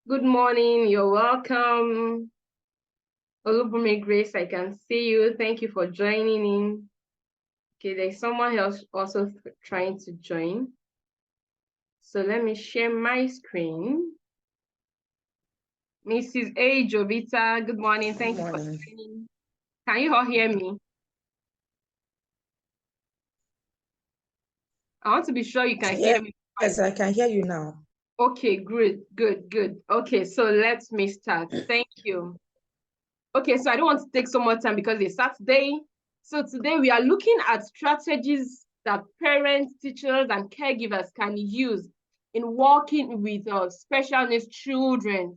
Good morning. You're welcome. Olubumi Grace, I can see you. Thank you for joining in. Okay, there's someone else also trying to join. So let me share my screen. Mrs. A. Jovita, good morning. Thank you for joining. Can you all hear me? I want to be sure you can hear me. Yes, I can hear you now. Okay, good. Okay, so let me start. Thank you. Okay, so I don't want to take so much time because it's Saturday. So today we are looking at strategies that parents, teachers, and caregivers can use in working with special needs children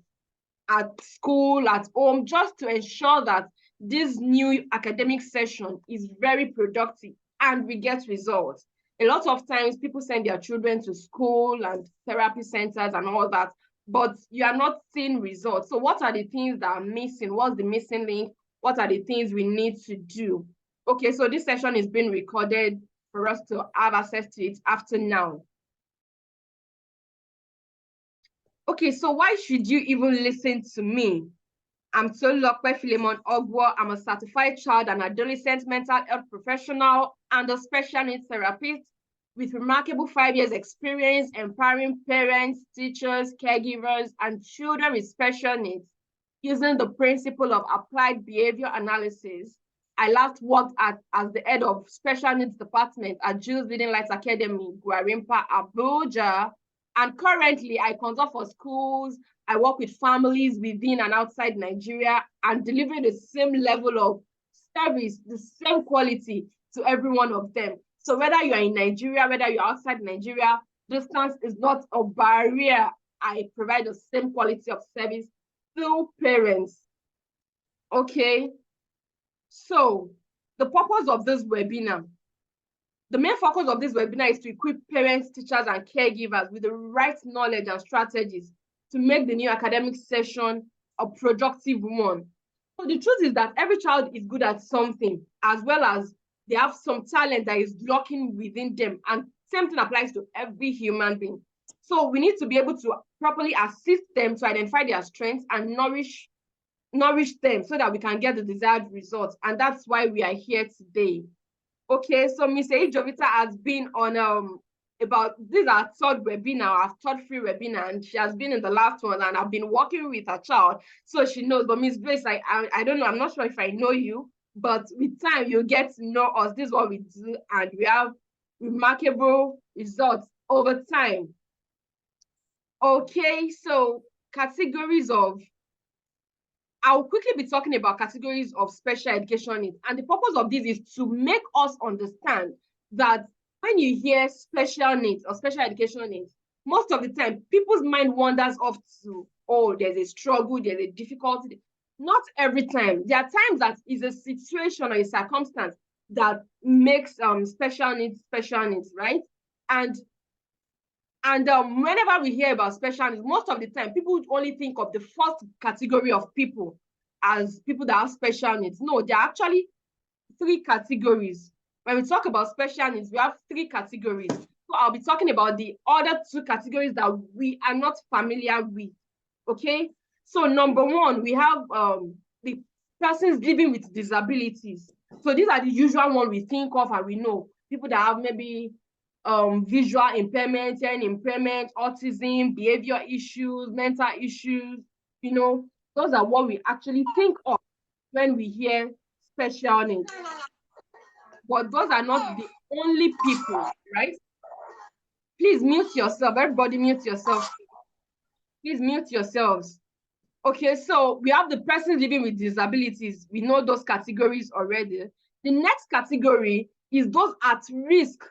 at school, at home, just to ensure that this new academic session is very productive and we get results. A lot of times people send their children to school and therapy centers and all that, but you are not seeing results. So what are the things that are missing? What's the missing link? What are the things we need to do? Okay, so this session is being recorded for us to have access to it after now. Okay, so why should you even listen to me? I'm Tolokwe Philemon Ogwo. I'm a certified child and adolescent mental health professional and a special needs therapist with remarkable 5 years experience empowering parents, teachers, caregivers, and children with special needs using the principle of applied behavior analysis. I last worked as the head of special needs department at Jules Leading Lights Academy, Gwarimpa, Abuja. And currently I consult for schools. I work with families within and outside Nigeria and deliver the same level of service, the same quality to every one of them. So whether you are in Nigeria, whether you're outside Nigeria, distance is not a barrier. I provide the same quality of service to parents. Okay, so the purpose of this webinar, the main focus of this webinar is to equip parents, teachers, and caregivers with the right knowledge and strategies to make the new academic session a productive one. So the truth is that every child is good at something, as well as they have some talent that is lurking within them. And same thing applies to every human being. So we need to be able to properly assist them to identify their strengths and nourish them so that we can get the desired results. And that's why we are here today. Okay, so Miss A. Jovita has been on about this our third webinar, our third free webinar, and she has been in the last one, and I've been working with her child, so she knows. But Miss Grace, I don't know, I'm not sure if I know you, but with time you get to know us. This is what we do, and we have remarkable results over time. Okay, so categories of I'll quickly be talking about categories of special education needs. And the purpose of this is to make us understand that when you hear special needs or special education needs, most of the time, people's mind wanders off to, oh, there's a struggle, there's a difficulty. Not every time. There are times that is a situation or a circumstance that makes special needs, right? And whenever we hear about special needs, most of the time, people only think of the first category of people as people that have special needs. No, there are actually 3 categories. When we talk about special needs, we have 3 categories. So I'll be talking about the other 2 categories that we are not familiar with. Okay? So number 1, we have the persons living with disabilities. So these are the usual ones we think of and we know. People that have maybe visual impairment, hearing impairment, autism, behavior issues, mental issues, you know, those are what we actually think of when we hear special needs. But those are not the only people, right? Please mute yourself. Everybody mute yourself. Please mute yourselves. Okay, so we have the person living with disabilities. We know those categories already. The next category is those at risk.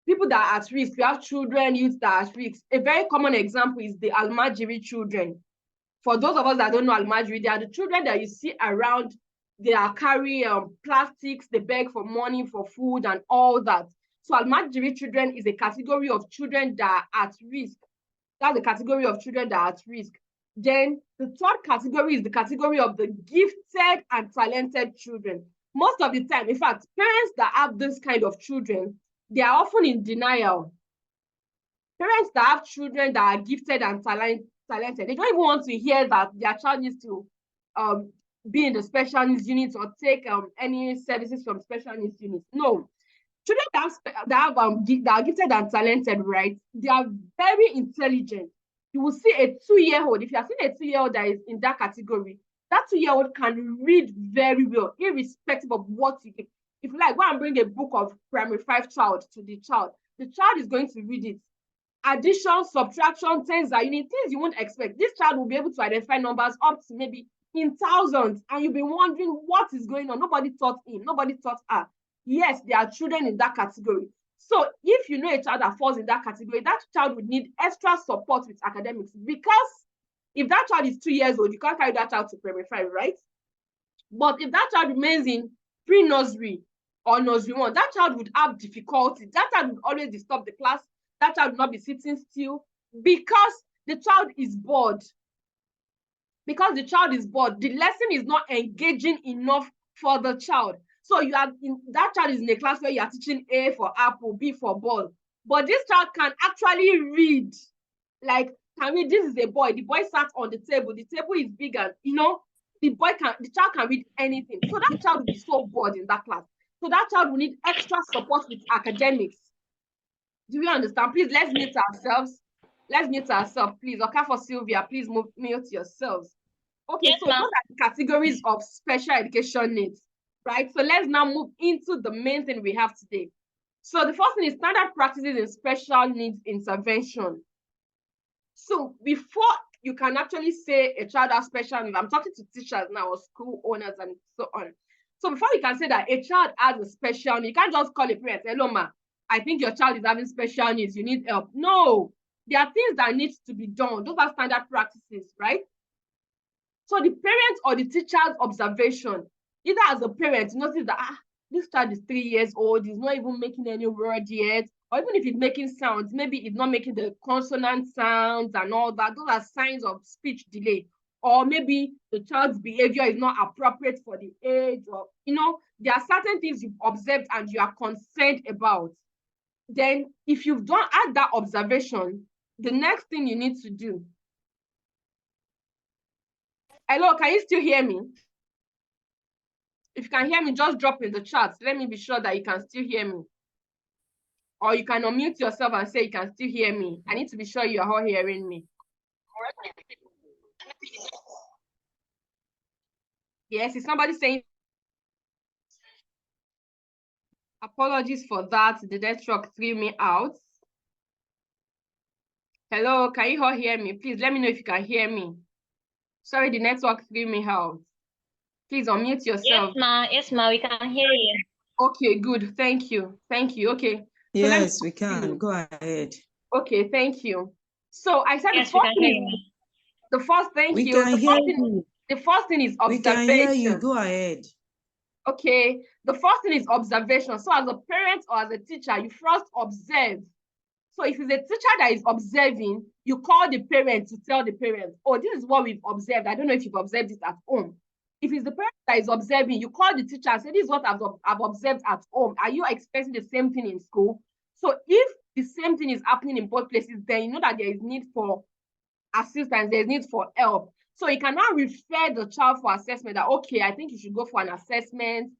People that are at risk. We have children, youth that are at risk. A very common example is the Almajiri children. For those of us that don't know Almajiri, they are the children that you see around. They are carrying plastics, they beg for money, for food, and all that. So Almajiri children is a category of children that are at risk. That's the category of children that are at risk. Then the third category is the category of the gifted and talented children. Most of the time, in fact, parents that have this kind of children, they are often in denial. Parents that have children that are gifted and talented. They don't even want to hear that their child needs to be in the special needs unit or take any services from special needs units. No. Children that are gifted and talented, right? They are very intelligent. You will see a 2-year-old. If you are seeing a 2-year-old that is in that category, that 2-year-old can read very well, irrespective of what you give. If you like, go and bring a book of primary 5 child to the child is going to read it. Addition, subtraction, tens are unit, things you won't expect. This child will be able to identify numbers up to maybe in thousands, and you'll be wondering what is going on. Nobody taught him, nobody taught her. Yes, there are children in that category. So if you know a child that falls in that category, that child would need extra support with academics, because if that child is 2 years old, you can't carry that child to primary 5, right? But if that child remains in pre-nursery or nursery 1, that child would have difficulty. That child would always disturb the class. That child would not be sitting still because the child is bored. Because the child is bored, the lesson is not engaging enough for the child. So that child is in a class where you are teaching A for apple, B for ball. But this child can actually read. Like, this is a boy. The boy sat on the table. The table is big, and the child can read anything. So that child will be so bored in that class. So that child will need extra support with academics. Do you understand? Please, let's mute ourselves. Let's mute ourselves, please. Okay, for Sylvia, please mute yourselves. Okay, yes, so those are the categories of special education needs, right? So let's now move into the main thing we have today. So the first thing is standard practices in special needs intervention. So before you can actually say a child has special needs, I'm talking to teachers now or school owners and so on. So before you can say that a child has a special need, you can't just call a parent, hello ma, I think your child is having special needs, you need help. No, there are things that need to be done. Those are standard practices, right? So the parent or the teacher's observation, either as a parent, you notice that this child is 3 years old, he's not even making any word yet, or even if he's making sounds, maybe he's not making the consonant sounds and all that. Those are signs of speech delay. Or maybe the child's behavior is not appropriate for the age, or there are certain things you've observed and you are concerned about. Then if you've had that observation, the next thing you need to do. Hello, can you still hear me? If you can hear me, just drop in the chat. Let me be sure that you can still hear me. Or you can unmute yourself and say you can still hear me. I need to be sure you are all hearing me. Yes, is somebody saying? Apologies for that. The network threw me out. Hello, can you all hear me? Please let me know if you can hear me. Sorry, the network threw me out. Please unmute yourself. Yes, ma, we can hear you. Okay, good. Thank you. Okay. Yes, so we can. Go ahead. Okay, thank you. So I said yes, the first thing is the first thank we you. Can hear you. The first thing is observation. We can hear you. Go ahead. Okay. The first thing is observation. So as a parent or as a teacher, you first observe. So if it's a teacher that is observing, you call the parent to tell the parent, oh, this is what we've observed. I don't know if you've observed it at home. If it's the parent that is observing, you call the teacher and say, this is what I've observed at home. Are you experiencing the same thing in school? So if the same thing is happening in both places, then you know that there is need for assistance, there is need for help. So you can now refer the child for assessment that, okay, I think you should go for an assessment.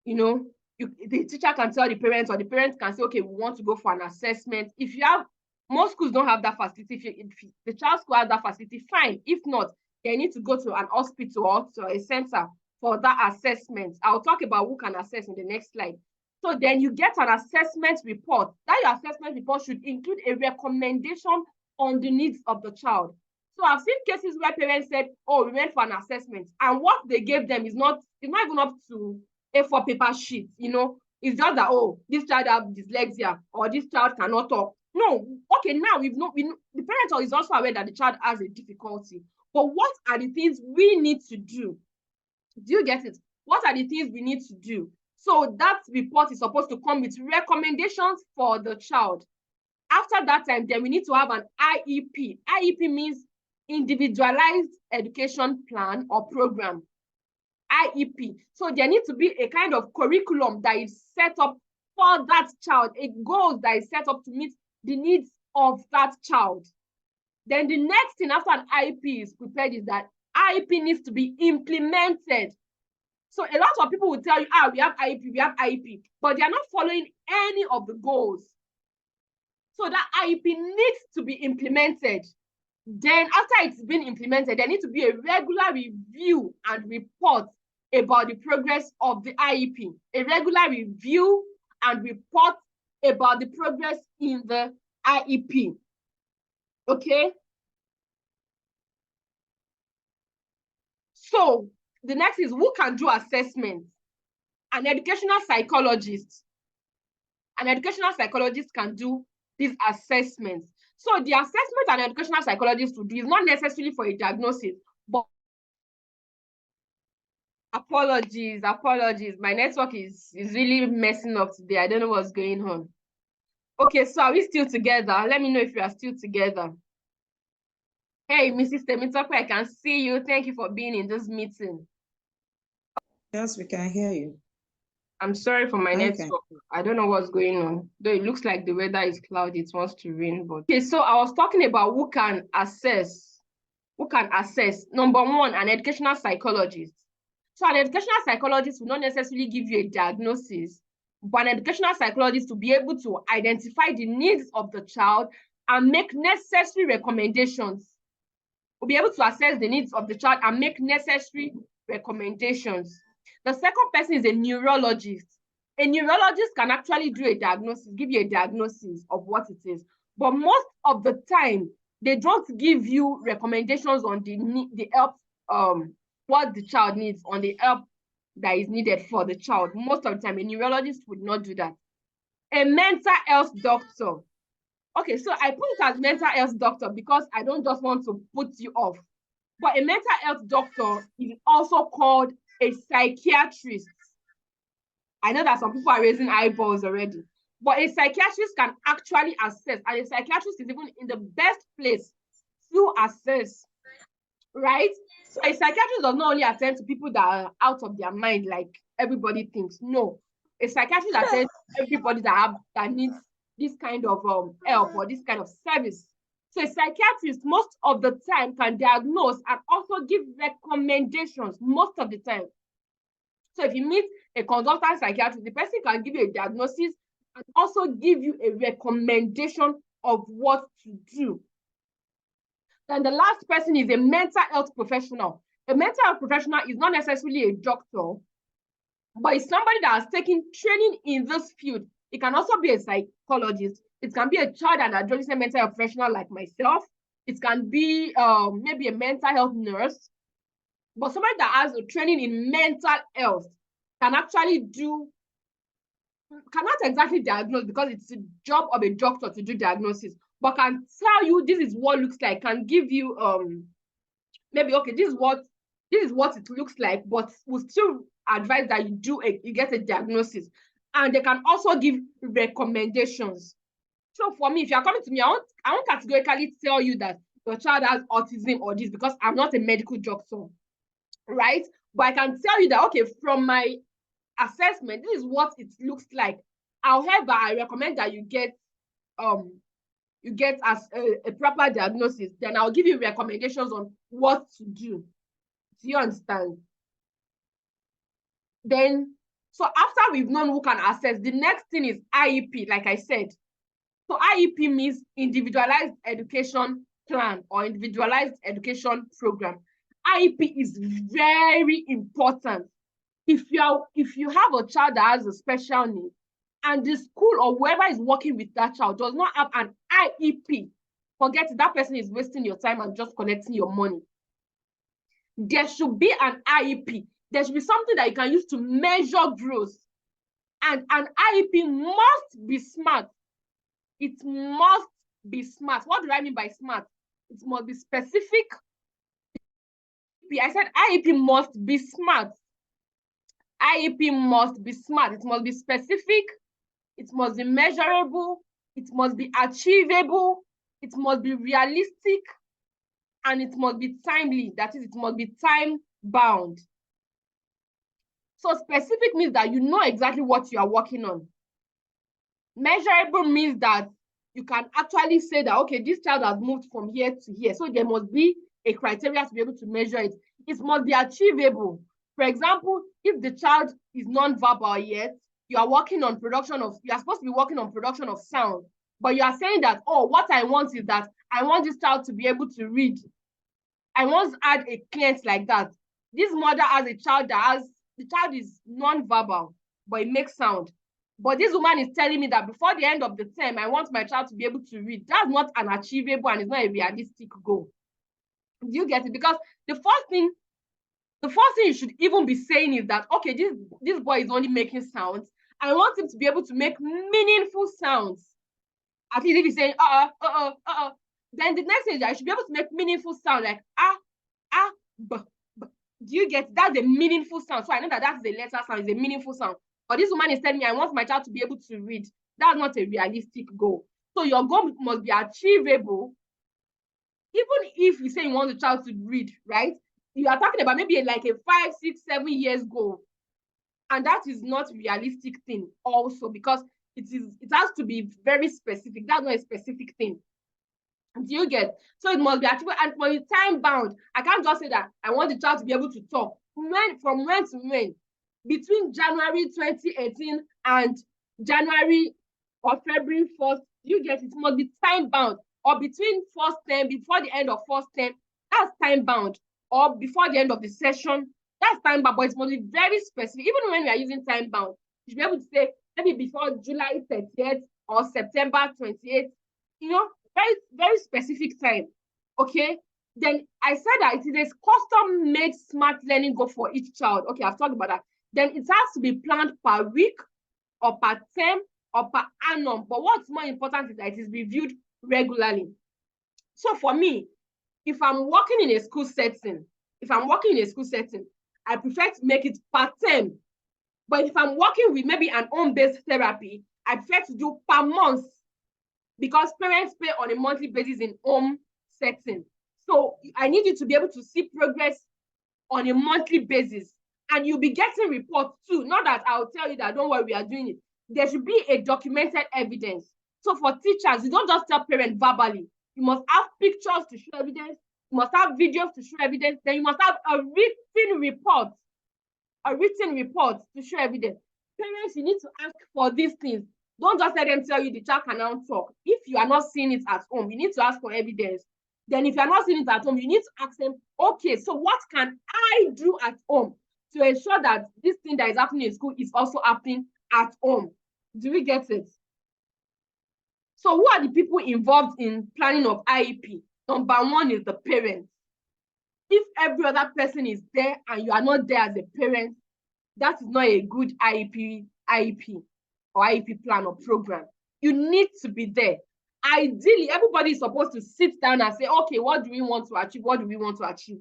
The teacher can tell the parents, or the parents can say, okay, we want to go for an assessment. If you have, most schools don't have that facility. If the child school has that facility, fine. If not, they need to go to an hospital or to a center for that assessment. I'll talk about who can assess in the next slide. So then you get an assessment report. That your assessment report should include a recommendation on the needs of the child. So I've seen cases where parents said, oh, we went for an assessment, and what they gave them is not even up to A4 paper sheet. It's just that, oh, this child has dyslexia, or this child cannot talk. No, okay, now the parent is also aware that the child has a difficulty. But what are the things we need to do? Do you get it? What are the things we need to do? So that report is supposed to come with recommendations for the child. After that time, then we need to have an IEP. IEP means individualized education plan or program. IEP. So there needs to be a kind of curriculum that is set up for that child, a goal that is set up to meet the needs of that child. Then the next thing after an IEP is prepared is that IEP needs to be implemented. So a lot of people will tell you, we have IEP, but they are not following any of the goals. So that IEP needs to be implemented. Then after it's been implemented, there needs to be a regular review and report about the progress of the IEP. A regular review and report about the progress in the IEP. Okay? So the next is who can do assessments? An educational psychologist. An educational psychologist can do these assessments. So the assessment an educational psychologist will do is not necessarily for a diagnosis, but apologies. My network is really messing up today. I don't know what's going on. Okay, so are we still together? Let me know if you are still together. Hey, Mrs. Temitope, I can see you. Thank you for being in this meeting. Yes, we can hear you. I'm sorry for my Okay. network. I don't know what's going on. Though it looks like the weather is cloudy, it wants to rain. But okay, so I was talking about who can assess. Who can assess? Number one, an educational psychologist. So an educational psychologist will not necessarily give you a diagnosis, but an educational psychologist will be able to identify the needs of the child and make necessary recommendations. Will be able to assess the needs of the child and make necessary recommendations. The second person is a neurologist. A neurologist can actually do a diagnosis, give you a diagnosis of what it is. But most of the time, they don't give you recommendations on the help, what the child needs, on the help that is needed for the child. Most of the time, a neurologist would not do that. A mental health doctor. Okay, so I put it as mental health doctor because I don't just want to put you off. But a mental health doctor is also called a psychiatrist. I know that some people are raising eyeballs already, but a psychiatrist can actually assess, and a psychiatrist is even in the best place to assess, right? So a psychiatrist does not only attend to people that are out of their mind like everybody thinks. No, a psychiatrist attends to everybody that needs this kind of help or this kind of service. So a psychiatrist most of the time can diagnose and also give recommendations most of the time. So if you meet a consultant psychiatrist, the person can give you a diagnosis and also give you a recommendation of what to do. Then the last person is a mental health professional. A mental health professional is not necessarily a doctor, but it's somebody that has taken training in this field. It can also be a psychologist. It can be a child and adolescent mental health professional like myself. It can be maybe a mental health nurse. But somebody that has a training in mental health can actually cannot exactly diagnose because it's the job of a doctor to do diagnosis, but can tell you this is what it looks like, can give you maybe, okay, this is what it looks like, but will still advise that you get a diagnosis. And they can also give recommendations. So for me, if you're coming to me, I won't categorically tell you that your child has autism or this because I'm not a medical doctor, right? But I can tell you that, okay, from my assessment, this is what it looks like. However, I recommend that you get as a proper diagnosis. Then I'll give you recommendations on what to do. Do you understand? Then, so after we've known who can assess, the next thing is IEP, like I said. So IEP means individualized education plan or individualized education program. IEP is very important. If you have a child that has a special need and the school or whoever is working with that child does not have an IEP, forget it, that person is wasting your time and just collecting your money. There should be an IEP. There should be something that you can use to measure growth. And an IEP must be smart. It must be smart. What do I mean by smart? It must be specific. I said IEP must be smart. IEP must be smart. It must be specific. It must be measurable. It must be achievable. It must be realistic. And it must be timely. That is, it must be time bound. So specific means that you know exactly what you are working on. Measurable means that you can actually say that, okay, this child has moved from here to here. So there must be a criteria to be able to measure it. It must be achievable. For example, if the child is non-verbal yet, you are working on production of, you are supposed to be working on production of sound, but you are saying that, oh, what I want is that I want this child to be able to read. I once had a client like that. This mother has a child that has, the child is non-verbal, but it makes sound. But this woman is telling me that before the end of the term, I want my child to be able to read. That's not an achievable and it's not a realistic goal. Do you get it? Because the first thing you should even be saying is that, okay, this boy is only making sounds. I want him to be able to make meaningful sounds. At least if he's saying, then the next thing is that I should be able to make meaningful sound, like b. Do you get it? That's a meaningful sound. So I know that that's the letter sound, is a meaningful sound. But this woman is telling me, I want my child to be able to read. That's not a realistic goal. So your goal must be achievable. Even if you say you want the child to read, right? You are talking about maybe like a 5, 6, 7 years goal. And that is not a realistic thing also, because it has to be very specific. That's not a specific thing. Do you get? So it must be achievable and for the time bound. I can't just say that I want the child to be able to talk. From when to when? Between January 2018 and January or February 1st, you get it must be time bound, or between first term, before the end of first term, that's time bound, or before the end of the session, that's time bound, but it must be very specific. Even when we are using time bound, you should be able to say maybe before July 30th or September 28th, you know, very, very specific time. Okay. Then I said that it is a custom-made smart learning goal for each child. Okay, I've talked about that. Then it has to be planned per week or per term or per annum. But what's more important is that it is reviewed regularly. So for me, if I'm working in a school setting, I prefer to make it per term. But if I'm working with maybe an home-based therapy, I prefer to do per month, because parents pay on a monthly basis in home setting. So I need you to be able to see progress on a monthly basis. And you'll be getting reports too. Not that I'll tell you that, don't worry, we are doing it. There should be a documented evidence. So for teachers, you don't just tell parents verbally. You must have pictures to show evidence. You must have videos to show evidence. Then you must have a written report to show evidence. Parents, you need to ask for these things. Don't just let them tell you the child can now talk. If you are not seeing it at home, you need to ask for evidence. Then if you are not seeing it at home, you need to ask them, okay, so what can I do at home to ensure that this thing that is happening in school is also happening at home? Do we get it? So who are the people involved in planning of IEP? Number one is the parents. If every other person is there and you are not there as a parent, that is not a good IEP or IEP plan or program. You need to be there. Ideally, everybody is supposed to sit down and say, okay, what do we want to achieve? What do we want to achieve?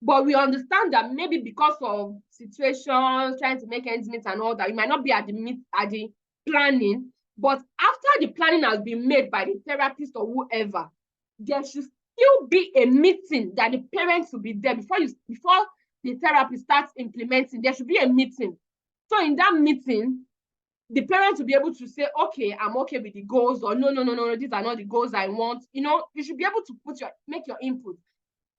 But we understand that maybe because of situations, trying to make ends meet and all that, you might not be at the planning. But after the planning has been made by the therapist or whoever, there should still be a meeting that the parents will be there before the therapist starts implementing. There should be a meeting. So in that meeting, the parents will be able to say, okay, I'm okay with the goals, or no, these are not the goals I want. You know, you should be able to make your input.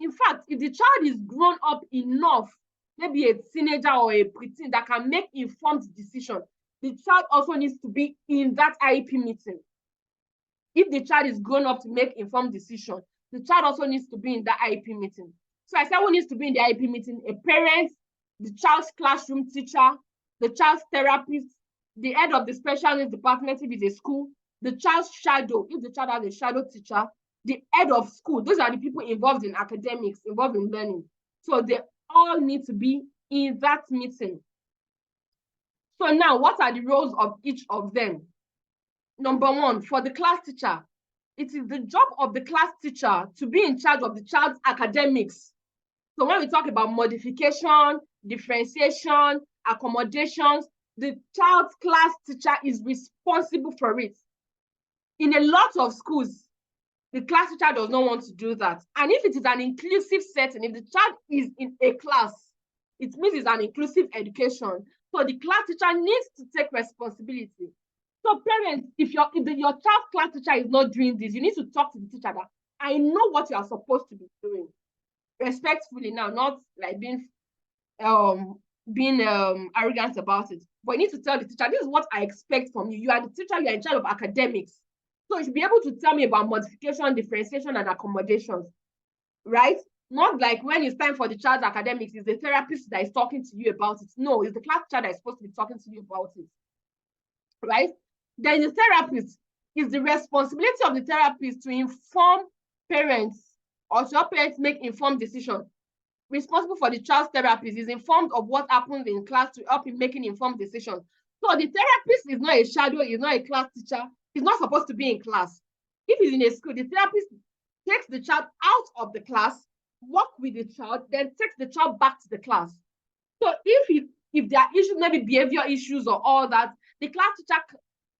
In fact, if the child is grown up enough, maybe a teenager or a preteen that can make informed decisions, the child also needs to be in that IEP meeting. If the child is grown up to make informed decisions, the child also needs to be in that IEP meeting. So I said, who needs to be in the IEP meeting? A parent, the child's classroom teacher, the child's therapist, the head of the special needs department if it's a school, the child's shadow, if the child has a shadow teacher, the head of school. Those are the people involved in academics, involved in learning. So they all need to be in that meeting. So now, what are the roles of each of them? Number one, for the class teacher, it is the job of the class teacher to be in charge of the child's academics. So when we talk about modification, differentiation, accommodations, the child's class teacher is responsible for it. In a lot of schools, the class teacher does not want to do that. And if it is an inclusive setting, if the child is in a class, it means it's an inclusive education. So the class teacher needs to take responsibility. So parents, if your child's class teacher is not doing this, you need to talk to the teacher that I know what you are supposed to be doing. Respectfully now, not like being arrogant about it. But you need to tell the teacher, this is what I expect from you. You are the teacher, you are in charge of academics. So you should be able to tell me about modification, differentiation, and accommodations, right? Not like when it's time for the child's academics, it's the therapist that is talking to you about it. No, it's the class teacher that is supposed to be talking to you about it, right? Then the therapist, is the responsibility of the therapist to inform parents or to help parents make informed decisions. Responsible for the child's therapist is informed of what happens in class to help in making informed decisions. So the therapist is not a shadow, is not a class teacher. He's not supposed to be in class. If he's in a school, the therapist takes the child out of the class, work with the child, then takes the child back to the class. So if there are issues, maybe behavior issues or all that, the class teacher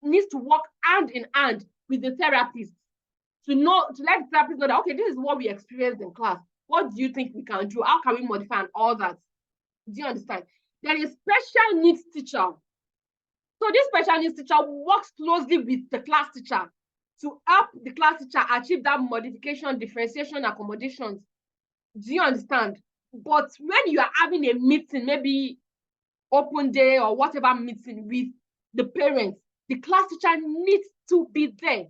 needs to work hand in hand with the therapist to let the therapist know that, okay, this is what we experienced in class. What do you think we can do? How can we modify and all that? Do you understand? There is special needs teacher. So this special needs teacher works closely with the class teacher to help the class teacher achieve that modification, differentiation, accommodations. Do you understand? But when you are having a meeting, maybe open day or whatever meeting with the parents, the class teacher needs to be there.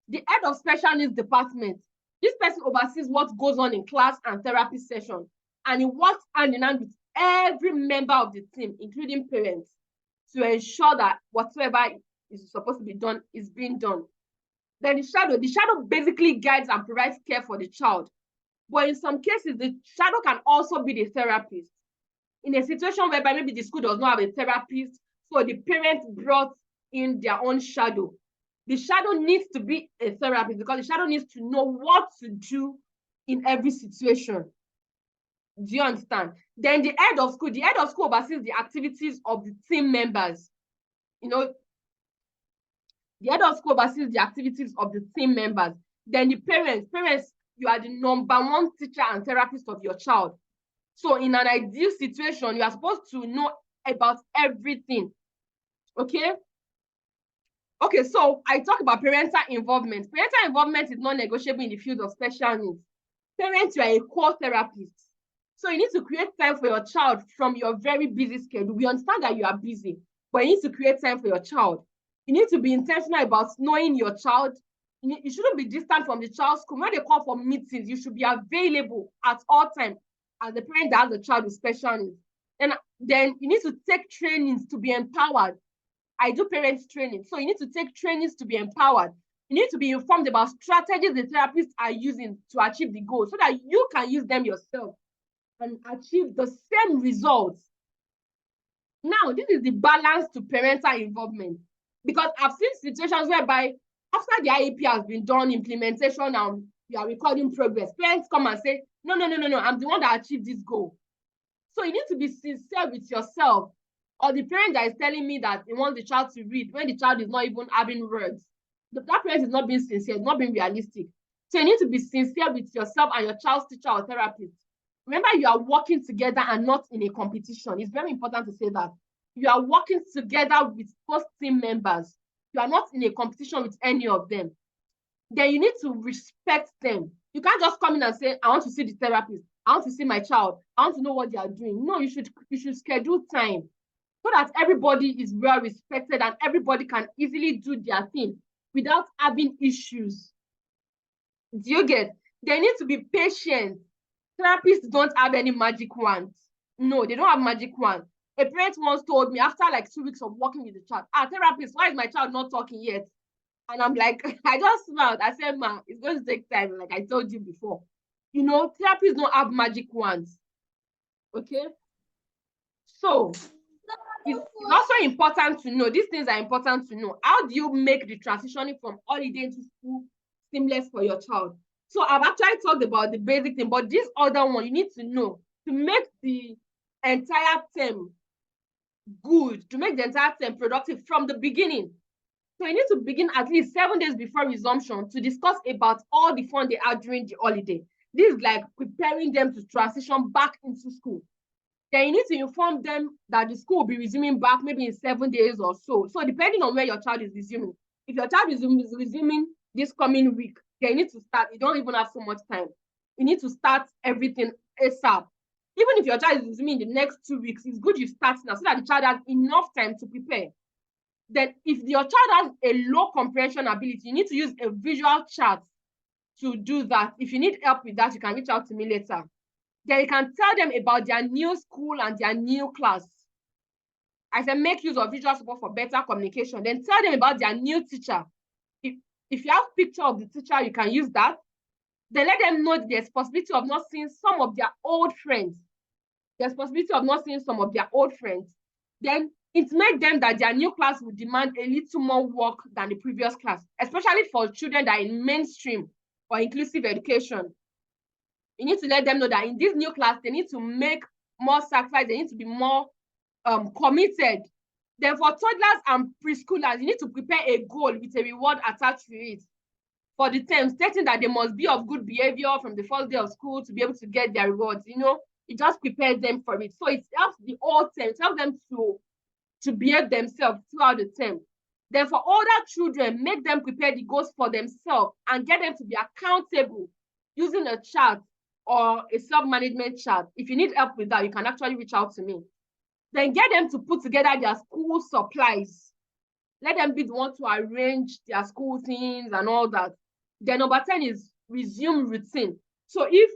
The head of special needs department, this person oversees what goes on in class and therapy sessions, and he works hand in hand with every member of the team, including parents, to ensure that whatsoever is supposed to be done is being done. Then the shadow basically guides and provides care for the child. But in some cases, the shadow can also be the therapist. In a situation whereby maybe the school does not have a therapist, so the parents brought in their own shadow. The shadow needs to be a therapist because the shadow needs to know what to do in every situation. Do you understand? Then the head of school oversees the activities of the team members. You know, the head of school oversees the activities of the team members. Then the parents, you are the number one teacher and therapist of your child. So in an ideal situation, you are supposed to know about everything. Okay? Okay, so I talk about parental involvement. Parental involvement is non-negotiable in the field of special needs. Parents, you are a core therapist. So you need to create time for your child from your very busy schedule. We understand that you are busy, but you need to create time for your child. You need to be intentional about knowing your child. You shouldn't be distant from the child's school. When they call for meetings, you should be available at all times as the parent that has a child with special needs. And then you need to take trainings to be empowered. I do parents training. So you need to take trainings to be empowered. You need to be informed about strategies the therapists are using to achieve the goal so that you can use them yourself and achieve the same results. Now, this is the balance to parental involvement, because I've seen situations whereby after the IEP has been done, implementation, and you are recording progress, parents come and say, no, I'm the one that achieved this goal. So you need to be sincere with yourself. Or the parent that is telling me that they want the child to read when the child is not even having words. That parent is not being sincere, not being realistic. So you need to be sincere with yourself and your child's teacher or therapist. Remember, you are working together and not in a competition. It's very important to say that. You are working together with both team members. You are not in a competition with any of them. Then you need to respect them. You can't just come in and say, I want to see the therapist. I want to see my child. I want to know what they are doing. No, you should schedule time so that everybody is well respected and everybody can easily do their thing without having issues. Do you get? They need to be patient. Therapists don't have any magic wands. No, they don't have magic wands. A parent once told me after like 2 weeks of working with the child, therapist, why is my child not talking yet? And I'm like, I just smiled. I said, ma, it's going to take time, like I told you before. You know, therapists don't have magic wands. Okay? So, it's also important to know, these things are important to know. How do you make the transitioning from holiday to school seamless for your child? So I've actually talked about the basic thing, but this other one, you need to know to make the entire term good, to make the entire term productive from the beginning. So you need to begin at least 7 days before resumption to discuss about all the fun they had during the holiday. This is like preparing them to transition back into school. then you need to inform them that the school will be resuming back maybe in 7 days or so. So depending on where your child is resuming, if your child is resuming this coming week, then you need to start. You don't even have so much time. You need to start everything ASAP. Even if your child is resuming in the next 2 weeks, it's good you start now so that the child has enough time to prepare. Then if your child has a low comprehension ability, you need to use a visual chart to do that. If you need help with that, you can reach out to me later. Then you can tell them about their new school and their new class. I said make use of visual support for better communication. Then tell them about their new teacher. If you have picture of the teacher, you can use that. Then let them know there's possibility of not seeing some of their old friends. There's possibility of not seeing some of their old friends. Then it made them that their new class would demand a little more work than the previous class, especially for children that are in mainstream or inclusive education. You need to let them know that in this new class, they need to make more sacrifice. They need to be more committed. Then for toddlers and preschoolers, you need to prepare a goal with a reward attached to it for the term, stating that they must be of good behavior from the first day of school to be able to get their rewards. You know, it just prepares them for it. So it helps the whole term. It helps them to behave themselves throughout the term. Then for older children, make them prepare the goals for themselves and get them to be accountable using a chart or a self-management chart. If you need help with that, you can actually reach out to me. Then get them to put together their school supplies. Let them be the one to arrange their school things and all that. Then number 10 is resume routine. So if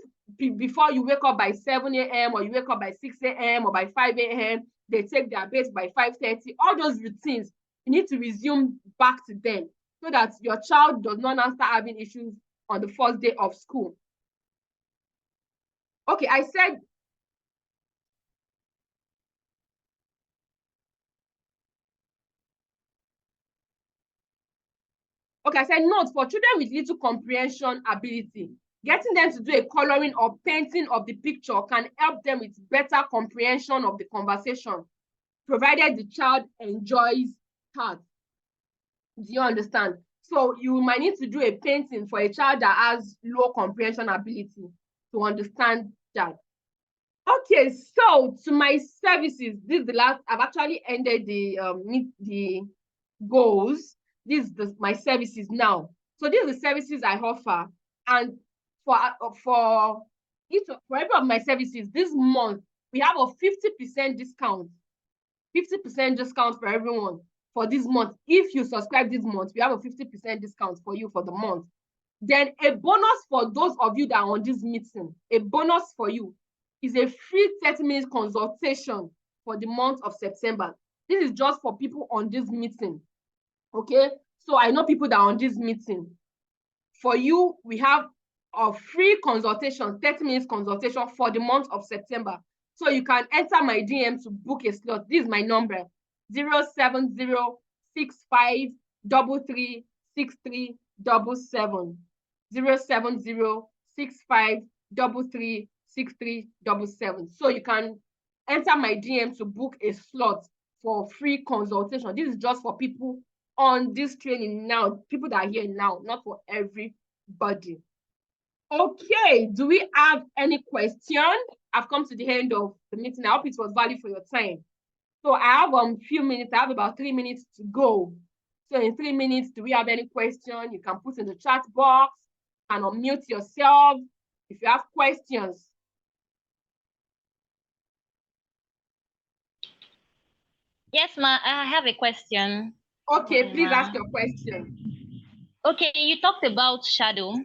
before you wake up by 7 a.m. or you wake up by 6 a.m. or by 5 a.m., they take their beds by 5:30, all those routines, you need to resume back to them so that your child does not now start having issues on the first day of school. Okay, I said, note for children with little comprehension ability, getting them to do a coloring or painting of the picture can help them with better comprehension of the conversation, provided the child enjoys art. Do you understand? So you might need to do a painting for a child that has low comprehension ability to understand that. Okay, so to my services, this is the last. I've actually ended the goals. This is my services now. So these are the services I offer, and for every of my services this month we have a 50% discount. 50% discount for everyone for this month. If you subscribe this month, we have a 50% discount for you for the month. Then a bonus for those of you that are on this meeting, a bonus for you is a free 30-minute consultation for the month of September. This is just for people on this meeting. Okay, so I know people that are on this meeting. For you, we have a free consultation, 30 minutes consultation for the month of September. So you can enter my DM to book a slot. This is my number, 07065336377. 07065336377. So you can enter my DM to book a slot for free consultation. This is just for people on this training now, people that are here now, not for everybody. Okay, do we have any question? I've come to the end of the meeting. I hope it was valid for your time. So I have a few minutes. I have about 3 minutes to go. So in 3 minutes, do we have any question? You can put in the chat box and unmute yourself if you have questions. Yes, ma, I have a question. Okay, please ask your question. Okay, you talked about shadow,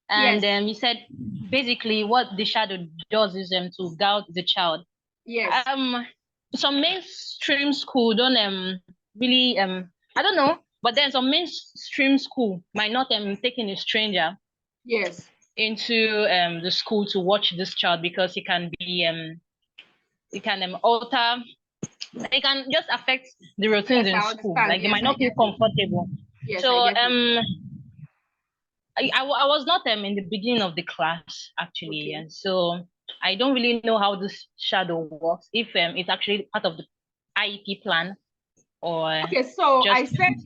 and Yes. you said basically what the shadow does is to guide the child. Yes. Some mainstream school don't really I don't know, but then some mainstream school might not take in a stranger Yes into the school to watch this child because it can be it can alter, it can just affect the routines in school. Like they might not feel comfortable. Yes, so I was not in the beginning of the class actually, and so I don't really know how this shadow works, if it's actually part of the IEP plan or okay. So I said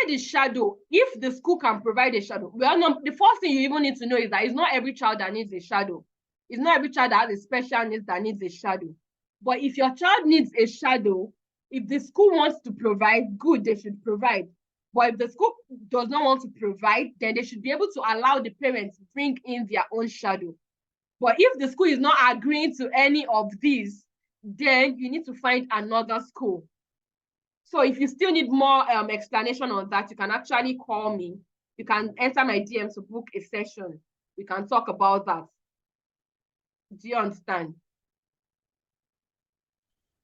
the shadow, if the school can provide a shadow, well, no, the first thing you even need to know is that it's not every child that needs a shadow. It's not every child that has a special needs that needs a shadow. But if your child needs a shadow, if the school wants to provide, good, they should provide. But if the school does not want to provide, then they should be able to allow the parents to bring in their own shadow. But if the school is not agreeing to any of these, then you need to find another school. So if you still need more explanation on that, you can actually call me. You can enter my DM to book a session. We can talk about that. Do you understand?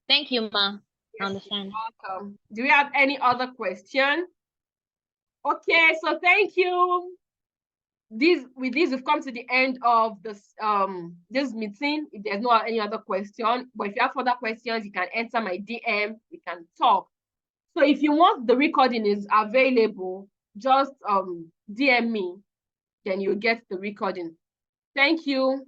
Thank you, Ma. I understand. You're welcome. Do we have any other question? Okay, so thank you. With this, we've come to the end of this meeting. If there's no any other question, but if you have further questions, you can enter my DM. We can talk. So if you want the recording is available, just DM me, then you'll get the recording. Thank you.